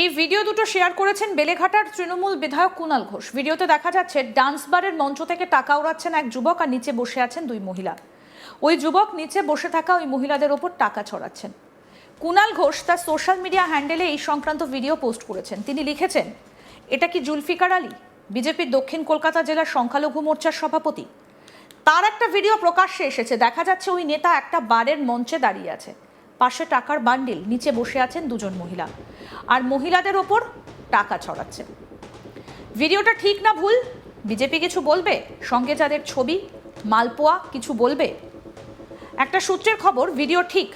এই ভিডিও দুটো শেয়ার করেছেন বেলেঘাটার তৃণমূল বিধায়ক কুণাল ঘোষ। ভিডিওতে দেখা যাচ্ছে ডান্স বারের মঞ্চ থেকে টাকা ওড়াচ্ছেন এক যুবক আর নিচে বসে আছেন দুই মহিলা। ওই যুবক নিচে বসে থাকা ওই মহিলাদের ওপর টাকা ছড়াচ্ছেন। কুণাল ঘোষ তার সোশ্যাল মিডিয়া হ্যান্ডেলে এই সংক্রান্ত ভিডিও পোস্ট করেছেন। তিনি লিখেছেন, এটা কি জুলফিকার আলী, বিজেপির দক্ষিণ কলকাতা জেলার সংখ্যালঘু মোর্চার সভাপতি? তার একটা ভিডিও প্রকাশ্যে এসেছে, দেখা যাচ্ছে ওই নেতা একটা বারের মঞ্চে দাঁড়িয়ে আছে, পাশে টাকার বান্ডিল, নিচে বসে আছেন দুজন মহিলা আর মহিলাদের ওপর টাকা ছড়াচ্ছেন। ভিডিওটা ঠিক না ভুল? বিজেপি কিছু বলবে? সঙ্গে যাদের ছবি, মালপোয়া কিছু বলবে? একটা সূত্রের খবর, ভিডিও ঠিক,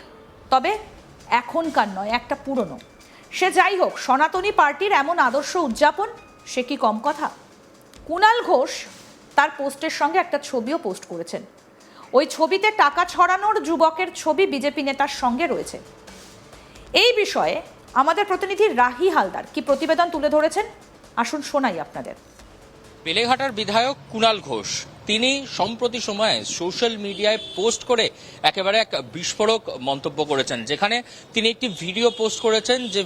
তবে এখনকার নয়, একটা পুরনো। সে যাই হোক, সনাতনী পার্টির এমন আদর্শ উদযাপন, সে কি কম কথা? কুণাল ঘোষ তার পোস্টের সঙ্গে একটা ছবিও পোস্ট করেছেন। ওই ছবিতে টাকা ছড়ানোর যুবকের ছবি বিজেপি নেতার সঙ্গে রয়েছে। এই বিষয়ে আমাদের প্রতিনিধি রাহি হালদার কি প্রতিবেদন তুলে ধরেছেন, আসুন শোনাই আপনাদের। বেলেঘাটার বিধায়ক কুণাল ঘোষ তিনি সম্প্রতি সময়ে সোশ্যাল মিডিয়ায় পোস্ট করে একেবারে এক বিস্ফোরক মন্তব্য করেছেন, যেখানে তিনি একটি ভিডিও পোস্ট করেছেন। যে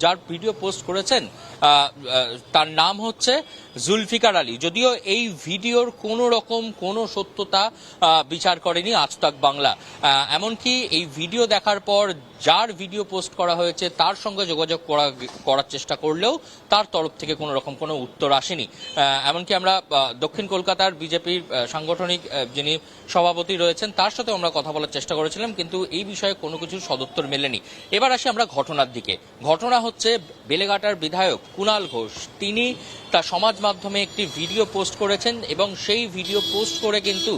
যার ভিডিও পোস্ট করেছেন তার নাম হচ্ছে জুলফিকার আলী। যদিও এই ভিডিওর কোনো সত্যতা বিচার করেনি আজ তাক বাংলা। এমনকি এই ভিডিও দেখার পর যার ভিডিও পোস্ট করা হয়েছে তার সঙ্গে যোগাযোগ করার চেষ্টা করলেও তার তরফ থেকে কোনো উত্তর আসেনি। এমনকি আমরা দক্ষিণ কলকাতার বিজেপির সাংগঠনিক যিনি সভাপতি রয়েছেন তার সাথে আমরা কথা বলার চেষ্টা করেছিলাম, কিন্তু এই বিষয়ে কোনো কিছু সদুত্তর মেলেনি। এবার আসি আমরা ঘটনার দিকে। ঘটনা হচ্ছে বেলেঘাটার বিধায়ক কুণাল ঘোষ তিনি তার সমাজ মাধ্যমে একটি ভিডিও পোস্ট করেছেন এবং সেই ভিডিও পোস্ট করে কিন্তু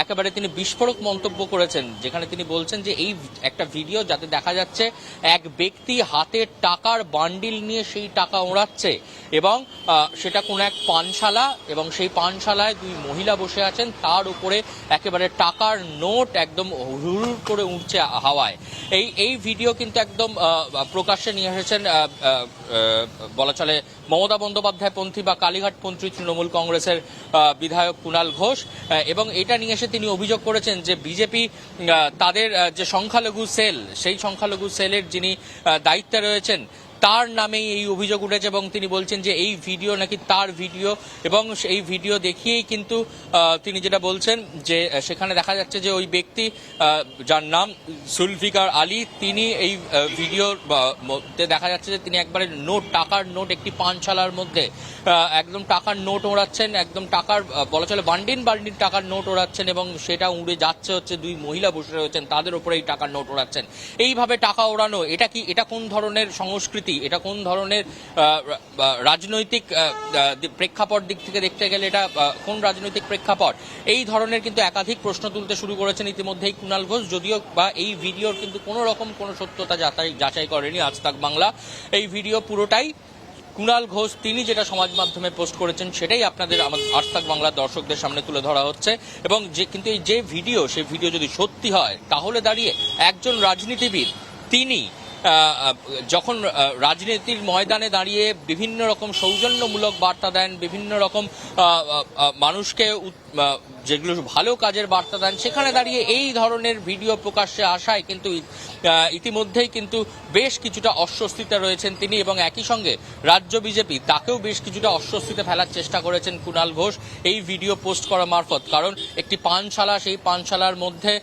একেবারে তিনি বিস্ফোরক মন্তব্য করেছেন, যেখানে তিনি বলছেন যে এই একটা ভিডিও যাতে দেখা যাচ্ছে এক ব্যক্তি হাতে টাকার বান্ডিল নিয়ে সেই টাকা ওড়াচ্ছে এবং সেটা কোনো এক পানশালা, এবং সেই পানশালায় দুই মহিলা বসে আছেন, তার উপরে একেবারে টাকার নোট একদম হুড় করে উঠছে হাওয়ায়। এই ভিডিও কিন্তু একদম প্রকাশ্যে নিয়ে এসেছেন বলা চলে মমতা বন্দ্যোপাধ্যায় পন্থী বা কালীঘাট পন্থী তৃণমূল কংগ্রেসের বিধায়ক কুণাল ঘোষ, এবং এটা নিয়ে এসে তিনি অভিযোগ করেছেন যে বিজেপি তাদের যে সংখ্যালঘু সেল, সেই সংখ্যালঘু সেলের যিনি দায়িত্বে রয়েছেন তার নামেই এই অভিযোগ উঠেছে, এবং তিনি বলছেন যে এই ভিডিও নাকি তার ভিডিও, এবং এই ভিডিও দেখিয়েই কিন্তু তিনি যেটা বলছেন যে সেখানে দেখা যাচ্ছে যে ওই ব্যক্তি যার নাম জুলফিকার আলী, তিনি এই ভিডিওর মধ্যে দেখা যাচ্ছে যে তিনি একবারে টাকার নোট একটি পানশালার মধ্যে একদম টাকার নোট ওড়াচ্ছেন, একদম টাকার বলা চলে বান্ডিল টাকার নোট ওড়াচ্ছেন, এবং সেটা উড়ে যাচ্ছে হচ্ছে দুই মহিলা বসে রয়েছেন তাদের উপরে এই টাকার নোট ওড়াচ্ছেন। এইভাবে টাকা ওড়ানো, এটা কোন ধরনের সংস্কৃতি, এটা কোন ধরনের রাজনৈতিক প্রেক্ষাপট দিক থেকে দেখতে গেলে এটা কোন রাজনৈতিক প্রেক্ষাপট? এই ধরনের কিন্তু একাধিক প্রশ্ন তুলতে শুরু করেছেন ইতিমধ্যেই কুণাল ঘোষ। যদিও বা এই ভিডিওর কিন্তু কোনো সত্যতা যাচাই করেনি আজ তাক বাংলা। এই ভিডিও পুরোটাই কুণাল ঘোষ তিনি যেটা সমাজ মাধ্যমে পোস্ট করেছেন সেটাই আপনাদের আজ তাক বাংলার দর্শকদের সামনে তুলে ধরা হচ্ছে। এবং কিন্তু এই যে ভিডিও, সেই ভিডিও যদি সত্যি হয় তাহলে দাঁড়িয়ে একজন রাজনীতিবিদ তিনি যখন রাজনীতির ময়দানে দাঁড়িয়ে বিভিন্ন রকম সৌজন্যমূলক বার্তা দেন, বিভিন্ন রকম মানুষকে যেগুলো ভালো কাজের বার্তা দেন, সেখানে দাঁড়িয়ে এই ধরনের ভিডিও প্রকাশ্যে আসায় কিন্তু ইতিমধ্যেই কিন্তু বেশ কিছুটা অস্বস্তিতে রয়েছেন তিনি, এবং একই সঙ্গে রাজ্য বিজেপি তাকেও বেশ কিছুটা অস্বস্তিতে ফেলার চেষ্টা করেছেন কুণাল ঘোষ এই ভিডিও পোস্ট করা মারফত। কারণ একটি পানশালা, সেই পানশালার মধ্যে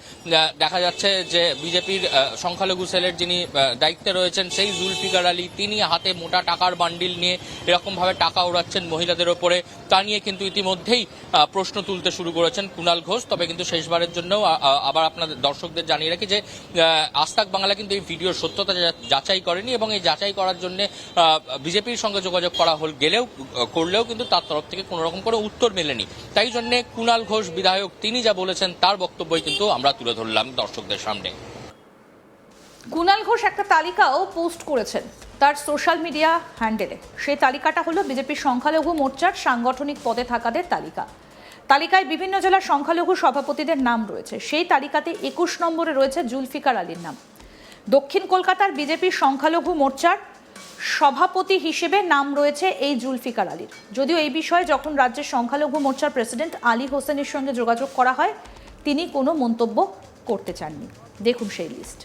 দেখা যাচ্ছে যে বিজেপির সংখ্যালঘু সেলের যিনি দায়িত্বে রয়েছেন সেই জুলফিকার আলী, তিনি হাতে মোটা টাকার বান্ডিল নিয়ে এরকমভাবে টাকা ওড়াচ্ছেন মহিলাদের ওপরে। তা নিয়ে কিন্তু ইতিমধ্যেই প্রশ্ন তুলতে শুরু করেছেন কুণাল ঘোষ। তবে কিন্তু শেষবারের জন্য আবার আপনাদের দর্শকদের জানিয়ে রাখি যে আজ তাক বাংলা কিন্তু এই ভিডিওর সত্যতা যাচাই করেনি, এবং এই যাচাই করার জন্য বিজেপির সঙ্গে যোগাযোগ করলেও কিন্তু তার তরফ থেকে কোনো উত্তর মেলেনি। তাই জন্য কুণাল ঘোষ বিধায়ক তিনি যা বলেছেন তার বক্তব্যই কিন্তু আমরা তুলে ধরলাম দর্শকদের সামনে। কুণাল ঘোষ একটা তালিকাও পোস্ট করেছেন তার সোশ্যাল মিডিয়া হ্যান্ডেলে। সেই তালিকাটা হলো বিজেপির সংখ্যালঘু মোর্চার সাংগঠনিক পদে থাকাদের তালিকা। তালিকায় বিভিন্ন জেলার সংখ্যালঘু সভাপতিদের নাম রয়েছে। সেই তালিকাতে 21 নম্বরে রয়েছে জুলফিকার আলীর নাম। দক্ষিণ কলকাতার বিজেপির সংখ্যালঘু মোর্চার সভাপতি হিসেবে নাম রয়েছে এই জুলফিকার আলীর। যদিও এই বিষয়ে যখন রাজ্যের সংখ্যালঘু মোর্চার প্রেসিডেন্ট আলী হোসেনের সঙ্গে যোগাযোগ করা হয়, তিনি কোনো মন্তব্য করতে চাননি। দেখুন সেই লিস্ট।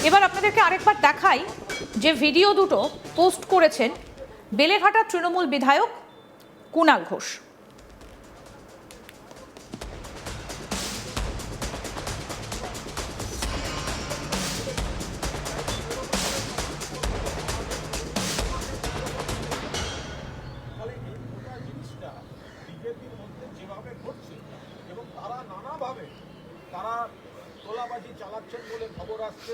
এবার আপনাদেরকে আরেকবার দেখাই যে ভিডিও দুটো পোস্ট করেছেন বেলেঘাটার তৃণমূল বিধায়ক কুণাল ঘোষ। যেভাবে ঘটছে এবং তারা নানাভাবে তারা তোলাবাজি চালাচ্ছেন বলে খবর আসছে।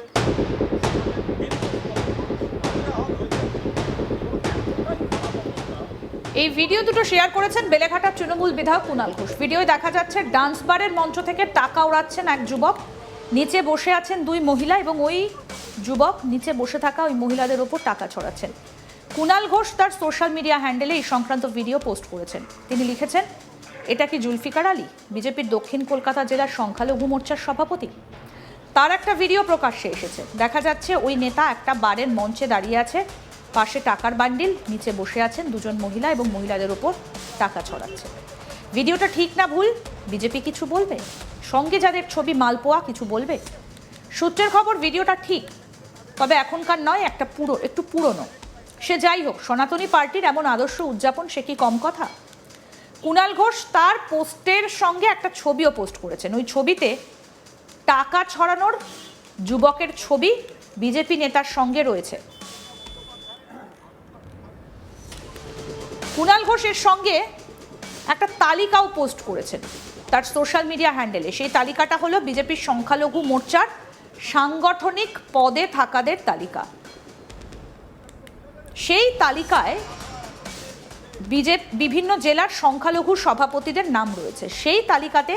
এই ভিডিও দুটো শেয়ার করেছেন বেলেঘাটার তৃণমূল বিধায়ক কুণাল ঘোষ। ভিডিওয় দেখা যাচ্ছে ডান্স বারের মঞ্চ থেকে টাকা ওড়াচ্ছেন এক যুবক, নিচে বসে আছেন দুই মহিলা এবং ওই যুবক নিচে বসে থাকা ওই মহিলাদের ওপর টাকা ছড়াচ্ছেন। কুণাল ঘোষ তার সোশ্যাল মিডিয়া হ্যান্ডেলে এই সংক্রান্ত ভিডিও পোস্ট করেছেন। তিনি লিখেছেন, এটা কি জুলফিকার আলী, বিজেপির দক্ষিণ কলকাতা জেলার সংখ্যালঘু মোর্চার সভাপতি? তার একটা ভিডিও প্রকাশ্যে এসেছে। দেখা যাচ্ছে ওই নেতা একটা বারের মঞ্চে দাঁড়িয়ে আছে, পাশে টাকার বান্ডিল, নিচে বসে আছেন দুজন মহিলা এবং মহিলাদের ওপর টাকা ছড়াচ্ছে। ভিডিওটা ঠিক না ভুল? বিজেপি কিছু বলবে? সঙ্গে যাদের ছবি মালপোয়া কিছু বলবে? সূত্রের খবর ভিডিওটা ঠিক, তবে এখনকার নয়, একটু পুরনো। সে যাই হোক, সনাতনী পার্টির এমন আদর্শ উদযাপন সে কি কম কথা? কুণাল ঘোষ তার পোস্টের সঙ্গে একটা ছবিও পোস্ট করেছেন। ওই ছবিতে টাকা ছড়ানোর যুবকের ছবি বিজেপি নেতার সঙ্গে রয়েছে। কুণাল ঘোষের সঙ্গে একটা তালিকাও পোস্ট করেছেন তার সোশ্যাল মিডিয়া হ্যান্ডেলে। সেই তালিকাটা হলো বিজেপির সংখ্যালঘু মোর্চার সাংগঠনিক পদে থাকাদের তালিকা। সেই তালিকায় বিভিন্ন জেলার সংখ্যালঘু সভাপতিদের নাম রয়েছে। সেই তালিকাতে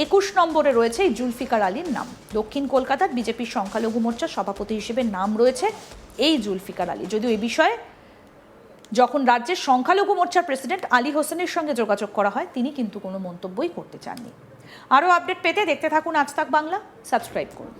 21 নম্বরে রয়েছে এই জুলফিকার আলীর নাম। দক্ষিণ কলকাতার বিজেপির সংখ্যালঘু মোর্চার সভাপতি হিসেবে নাম রয়েছে এই জুলফিকার আলী। যদিও এই বিষয়ে যখন রাজ্যের সংখ্যালঘু মোর্চার প্রেসিডেন্ট আলী হোসেনের সঙ্গে যোগাযোগ করা হয়, তিনি কিন্তু কোনো মন্তব্যই করতে চাননি। আরও আপডেট পেতে দেখতে থাকুন আজ তাক বাংলা, সাবস্ক্রাইব করুন।